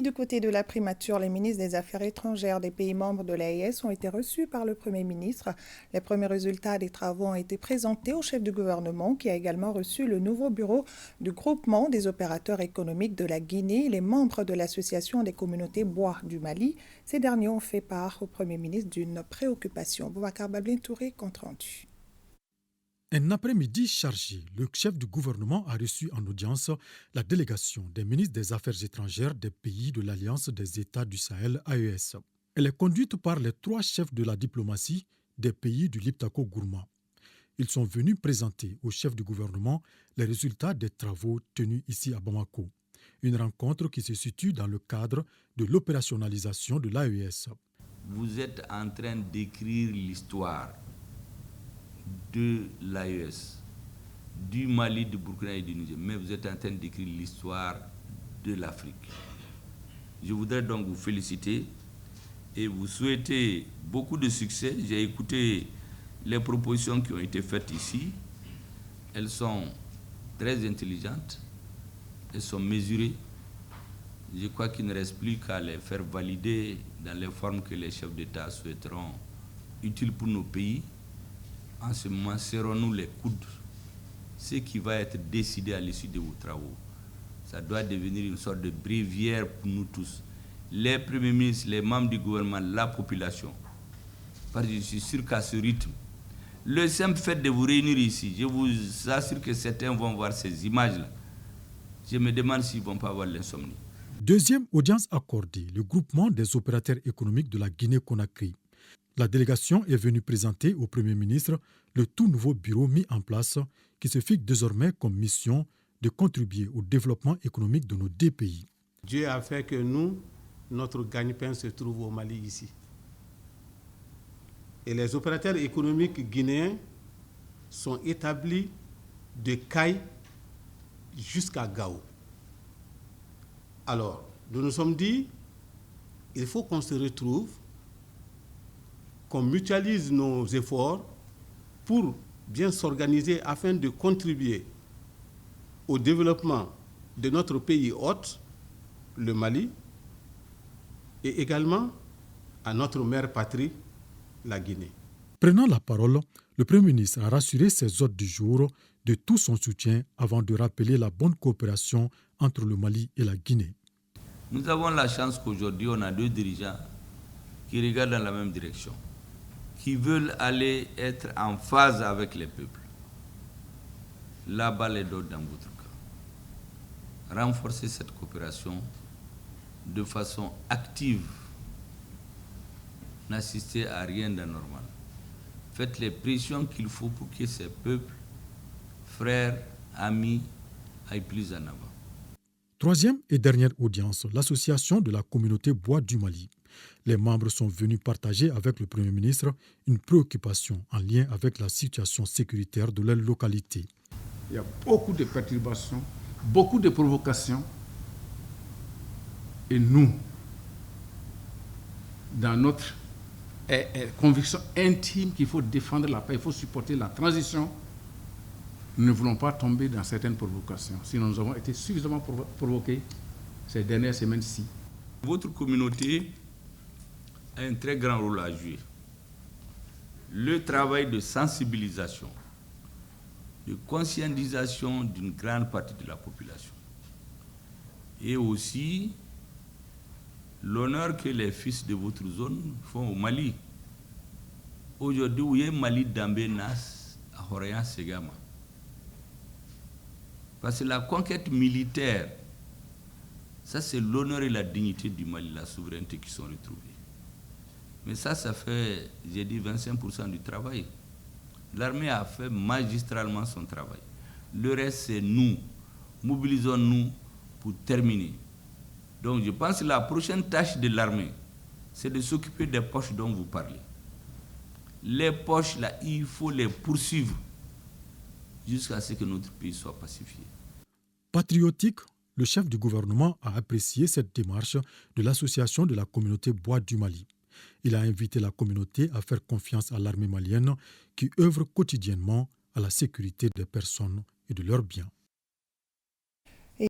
Du côté de la primature, les ministres des Affaires étrangères des pays membres de l'AES ont été reçus par le Premier ministre. Les premiers résultats des travaux ont été présentés au chef du gouvernement qui a également reçu le nouveau bureau du groupement des opérateurs économiques de la Guinée et les membres de l'association des communautés bois du Mali. Ces derniers ont fait part au Premier ministre d'une préoccupation. Boubacar Bablin Touré, compte rendu. Un après-midi chargé, le chef du gouvernement a reçu en audience la délégation des ministres des Affaires étrangères des pays de l'Alliance des États du Sahel, AES. Elle est conduite par les 3 chefs de la diplomatie des pays du Liptako Gourma. Ils sont venus présenter au chef du gouvernement les résultats des travaux tenus ici à Bamako. Une rencontre qui se situe dans le cadre de l'opérationnalisation de l'AES. Vous êtes en train d'écrire l'histoire de l'AES, du Mali, du Burkina et du Niger, mais vous êtes en train d'écrire l'histoire de l'Afrique. Je voudrais donc vous féliciter et vous souhaiter beaucoup de succès. J'ai écouté les propositions qui ont été faites ici. Elles sont très intelligentes, elles sont mesurées. Je crois qu'il ne reste plus qu'à les faire valider dans les formes que les chefs d'État souhaiteront utiles pour nos pays. En ce moment, serrons-nous les coudes. Ce qui va être décidé à l'issue de vos travaux, ça doit devenir une sorte de bréviaire pour nous tous. Les premiers ministres, les membres du gouvernement, la population. Parce que je suis sûr qu'à ce rythme, le simple fait de vous réunir ici, je vous assure que certains vont voir ces images-là. Je me demande s'ils ne vont pas avoir l'insomnie. Deuxième audience accordée, le groupement des opérateurs économiques de la Guinée-Conakry. La délégation est venue présenter au Premier ministre le tout nouveau bureau mis en place qui se fixe désormais comme mission de contribuer au développement économique de nos 2 pays. Dieu a fait que nous, notre gagne-pain se trouve au Mali ici. Et les opérateurs économiques guinéens sont établis de Caille jusqu'à Gao. Alors, nous nous sommes dit, il faut qu'on se retrouve, qu'on mutualise nos efforts pour bien s'organiser afin de contribuer au développement de notre pays hôte, le Mali, et également à notre mère patrie, la Guinée. Prenant la parole, le Premier ministre a rassuré ses hôtes du jour de tout son soutien avant de rappeler la bonne coopération entre le Mali et la Guinée. Nous avons la chance qu'aujourd'hui, on a 2 dirigeants qui regardent dans la même direction, qui veulent aller être en phase avec les peuples. La balle est d'autres dans votre cas. Renforcer cette coopération de façon active. N'assistez à rien d'anormal. Faites les pressions qu'il faut pour que ces peuples, frères, amis, aillent plus en avant. Troisième et dernière audience, l'association de la communauté bois du Mali. Les membres sont venus partager avec le Premier ministre une préoccupation en lien avec la situation sécuritaire de leur localité. Il y a beaucoup de perturbations, beaucoup de provocations. Et nous, dans notre conviction intime qu'il faut défendre la paix, il faut supporter la transition, nous ne voulons pas tomber dans certaines provocations. Sinon, nous avons été suffisamment provoqués ces dernières semaines-ci. Votre communauté a un très grand rôle à jouer. Le travail de sensibilisation, de conscientisation d'une grande partie de la population. Et aussi l'honneur que les fils de votre zone font au Mali. Aujourd'hui, où est Mali Dambé Nas, à Horayan Segama. Parce que la conquête militaire, ça c'est l'honneur et la dignité du Mali, la souveraineté qui sont retrouvées. Mais ça fait, j'ai dit, 25% du travail. L'armée a fait magistralement son travail. Le reste, c'est nous. Mobilisons-nous pour terminer. Donc je pense que la prochaine tâche de l'armée, c'est de s'occuper des poches dont vous parlez. Les poches, là, il faut les poursuivre jusqu'à ce que notre pays soit pacifié. Patriotique, le chef du gouvernement a apprécié cette démarche de l'association de la communauté bois du Mali. Il a invité la communauté à faire confiance à l'armée malienne qui œuvre quotidiennement à la sécurité des personnes et de leurs biens.